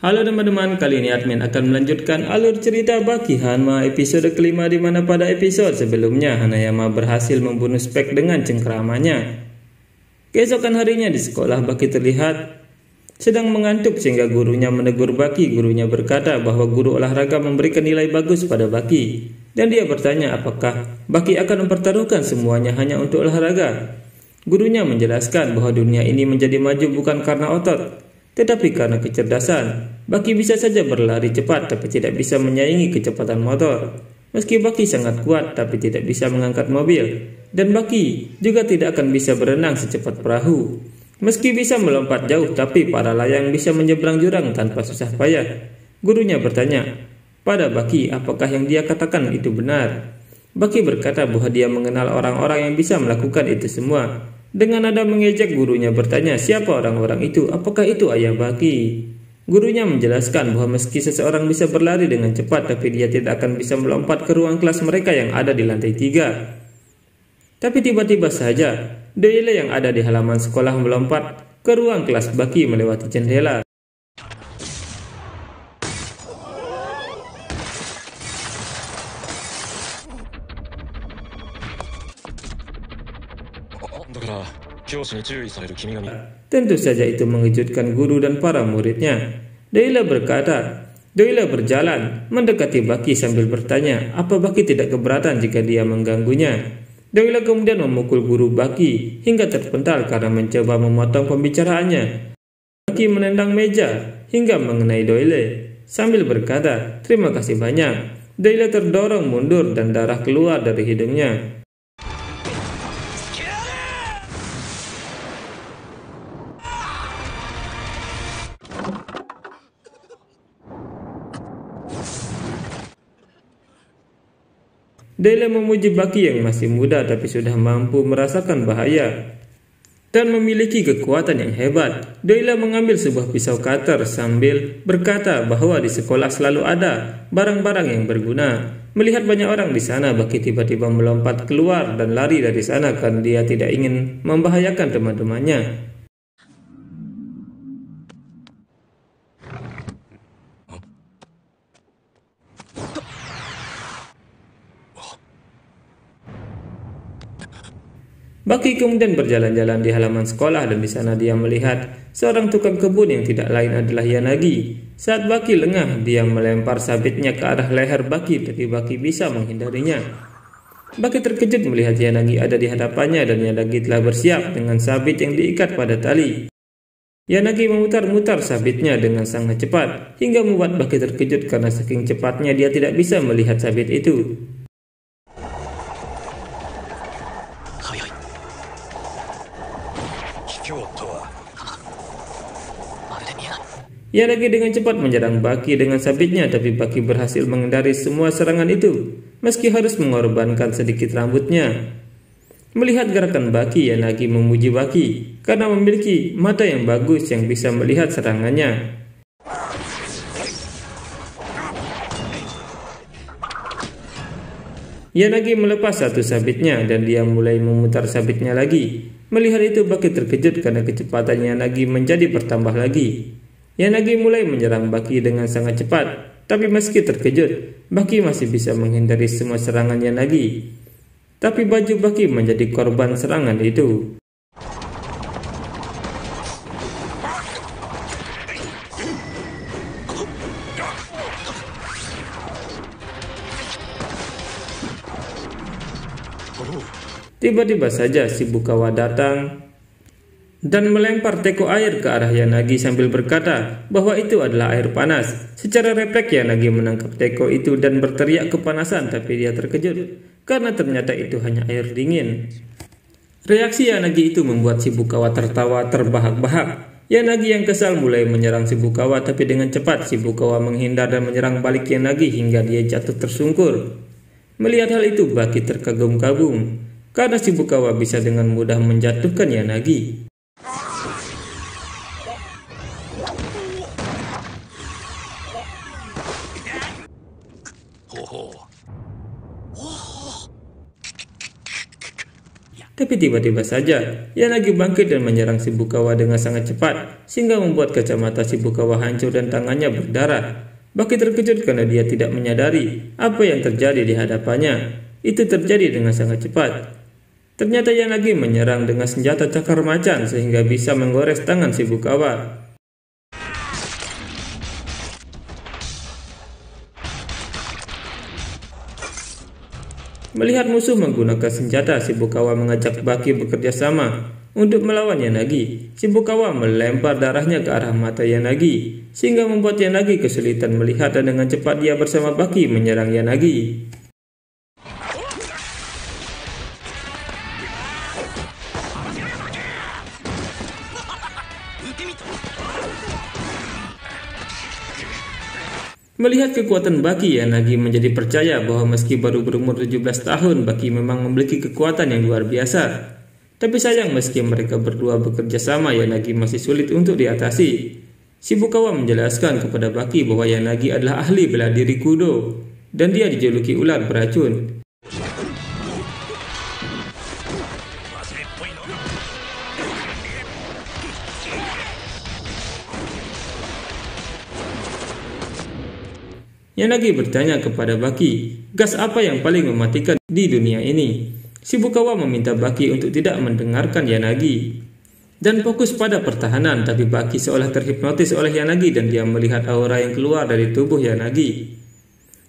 Halo teman-teman, kali ini admin akan melanjutkan alur cerita Baki Hanma episode kelima, di mana pada episode sebelumnya Hanayama berhasil membunuh Spek dengan cengkeramannya. Keesokan harinya di sekolah, Baki terlihat sedang mengantuk sehingga gurunya menegur Baki. Gurunya berkata bahwa guru olahraga memberikan nilai bagus pada Baki, dan dia bertanya apakah Baki akan mempertaruhkan semuanya hanya untuk olahraga. Gurunya menjelaskan bahwa dunia ini menjadi maju bukan karena otot, tetapi karena kecerdasan. Baki bisa saja berlari cepat tapi tidak bisa menyaingi kecepatan motor. Meski Baki sangat kuat tapi tidak bisa mengangkat mobil. Dan Baki juga tidak akan bisa berenang secepat perahu. Meski bisa melompat jauh tapi para layang bisa menyeberang jurang tanpa susah payah. Gurunya bertanya pada Baki apakah yang dia katakan itu benar. Baki berkata bahwa dia mengenal orang-orang yang bisa melakukan itu semua. Dengan nada mengejek, gurunya bertanya siapa orang-orang itu, apakah itu ayah Baki. Gurunya menjelaskan bahwa meski seseorang bisa berlari dengan cepat, tapi dia tidak akan bisa melompat ke ruang kelas mereka yang ada di lantai 3. Tapi tiba-tiba saja Doyle yang ada di halaman sekolah melompat ke ruang kelas Baki melewati jendela. Tentu saja itu mengejutkan guru dan para muridnya. Doyle berjalan mendekati Baki sambil bertanya apa Baki tidak keberatan jika dia mengganggunya. Doyle kemudian memukul guru Baki hingga terpental karena mencoba memotong pembicaraannya. Baki menendang meja hingga mengenai Doyle sambil berkata terima kasih banyak. Doyle terdorong mundur dan darah keluar dari hidungnya. Doyle memuji Baki yang masih muda tapi sudah mampu merasakan bahaya dan memiliki kekuatan yang hebat. Doyle mengambil sebuah pisau cutter sambil berkata bahwa di sekolah selalu ada barang-barang yang berguna. Melihat banyak orang di sana, Baki tiba-tiba melompat keluar dan lari dari sana karena dia tidak ingin membahayakan teman-temannya. Baki kemudian berjalan-jalan di halaman sekolah dan di sana dia melihat seorang tukang kebun yang tidak lain adalah Yanagi. Saat Baki lengah, dia melempar sabitnya ke arah leher Baki, tapi Baki bisa menghindarinya. Baki terkejut melihat Yanagi ada di hadapannya dan Yanagi telah bersiap dengan sabit yang diikat pada tali. Yanagi memutar-mutar sabitnya dengan sangat cepat hingga membuat Baki terkejut karena saking cepatnya dia tidak bisa melihat sabit itu. Yanagi dengan cepat menyerang Baki dengan sabitnya, tapi Baki berhasil menghindari semua serangan itu, meski harus mengorbankan sedikit rambutnya. Melihat gerakan Baki, Yanagi memuji Baki karena memiliki mata yang bagus yang bisa melihat serangannya. Yanagi melepas satu sabitnya dan dia mulai memutar sabitnya lagi. Melihat itu Baki terkejut karena kecepatan Yanagi menjadi bertambah lagi. Yanagi mulai menyerang Baki dengan sangat cepat, tapi meski terkejut, Baki masih bisa menghindari semua serangan Yanagi. Tapi baju Baki menjadi korban serangan itu. Tiba-tiba saja Shibukawa datang dan melempar teko air ke arah Yanagi sambil berkata bahwa itu adalah air panas. Secara refleks Yanagi menangkap teko itu dan berteriak kepanasan, tapi dia terkejut karena ternyata itu hanya air dingin. Reaksi Yanagi itu membuat Shibukawa tertawa terbahak-bahak. Yanagi yang kesal mulai menyerang Shibukawa, tapi dengan cepat Shibukawa menghindar dan menyerang balik Yanagi hingga dia jatuh tersungkur. Melihat hal itu Baki terkagum-kagum karena Shibukawa bisa dengan mudah menjatuhkan Yanagi. Tapi tiba-tiba saja, Yanagi bangkit dan menyerang Shibukawa dengan sangat cepat, sehingga membuat kacamata Shibukawa hancur dan tangannya berdarah. Baki terkejut karena dia tidak menyadari apa yang terjadi di hadapannya. Itu terjadi dengan sangat cepat. Ternyata Yanagi menyerang dengan senjata cakar macan sehingga bisa menggores tangan Shibukawa. Melihat musuh menggunakan senjata, Shibukawa mengajak Baki bekerja sama untuk melawan Yanagi. Shibukawa melempar darahnya ke arah mata Yanagi, sehingga membuat Yanagi kesulitan melihat dan dengan cepat dia bersama Baki menyerang Yanagi. Melihat kekuatan Baki, Yanagi menjadi percaya bahwa meski baru berumur 17 tahun, Baki memang memiliki kekuatan yang luar biasa. Tapi sayang meski mereka berdua bekerja sama, Yanagi masih sulit untuk diatasi. Shibukawa menjelaskan kepada Baki bahwa Yanagi adalah ahli bela diri kudo, dan dia dijuluki ular beracun. Yanagi bertanya kepada Baki, gas apa yang paling mematikan di dunia ini? Shibukawa meminta Baki untuk tidak mendengarkan Yanagi dan fokus pada pertahanan, tapi Baki seolah terhipnotis oleh Yanagi dan dia melihat aura yang keluar dari tubuh Yanagi.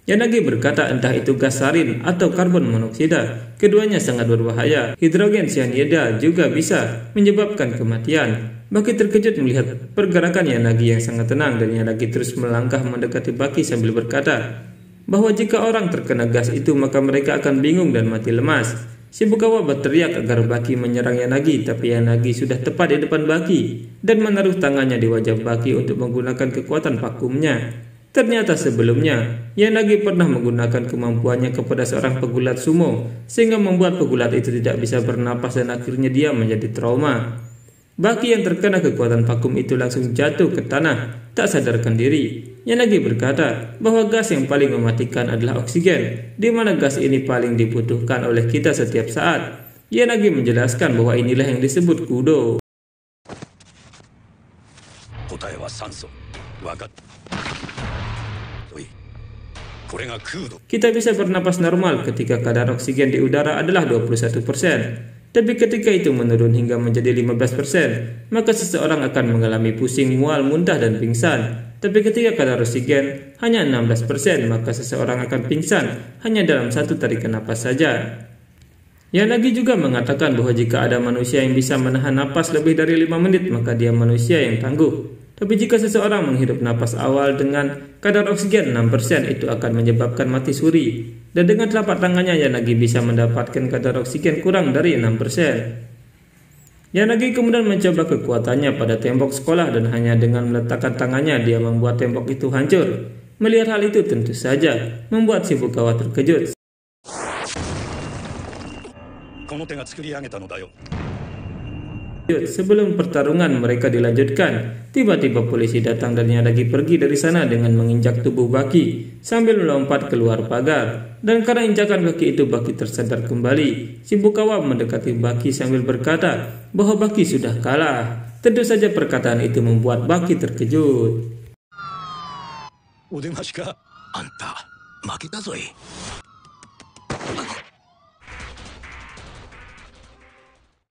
Yanagi berkata entah itu gas sarin atau karbon monoksida, keduanya sangat berbahaya. Hidrogen cyanida juga bisa menyebabkan kematian. Baki terkejut melihat pergerakan Yanagi yang sangat tenang dan Yanagi terus melangkah mendekati Baki sambil berkata bahwa jika orang terkena gas itu maka mereka akan bingung dan mati lemas. Shibukawa berteriak agar Baki menyerang Yanagi, tapi Yanagi sudah tepat di depan Baki dan menaruh tangannya di wajah Baki untuk menggunakan kekuatan vakumnya. Ternyata sebelumnya, Yanagi pernah menggunakan kemampuannya kepada seorang pegulat sumo, sehingga membuat pegulat itu tidak bisa bernapas dan akhirnya dia menjadi trauma. Baki yang terkena kekuatan vakum itu langsung jatuh ke tanah, tak sadarkan diri. Yanagi berkata bahwa gas yang paling mematikan adalah oksigen, di mana gas ini paling dibutuhkan oleh kita setiap saat. Yanagi menjelaskan bahwa inilah yang disebut kudo. Kita bisa bernapas normal ketika kadar oksigen di udara adalah 21%. Tapi ketika itu menurun hingga menjadi 15%, maka seseorang akan mengalami pusing, mual, muntah, dan pingsan. Tapi ketika kadar oksigen hanya 16%, maka seseorang akan pingsan hanya dalam satu tarikan napas saja. Yanagi juga mengatakan bahwa jika ada manusia yang bisa menahan napas lebih dari 5 menit, maka dia manusia yang tangguh. Tapi jika seseorang menghirup napas awal dengan kadar oksigen 6%, itu akan menyebabkan mati suri. Dan dengan telapak tangannya Yanagi bisa mendapatkan kadar oksigen kurang dari 6%. Yanagi kemudian mencoba kekuatannya pada tembok sekolah dan hanya dengan meletakkan tangannya dia membuat tembok itu hancur. Melihat hal itu tentu saja membuat Shibukawa terkejut. Sebelum pertarungan mereka dilanjutkan, tiba-tiba polisi datang dan Yanagi pergi dari sana dengan menginjak tubuh Baki sambil melompat keluar pagar. Dan karena injakan Baki itu, Baki tersadar kembali. Shibukawa mendekati Baki sambil berkata bahwa Baki sudah kalah. Tentu saja perkataan itu membuat Baki terkejut.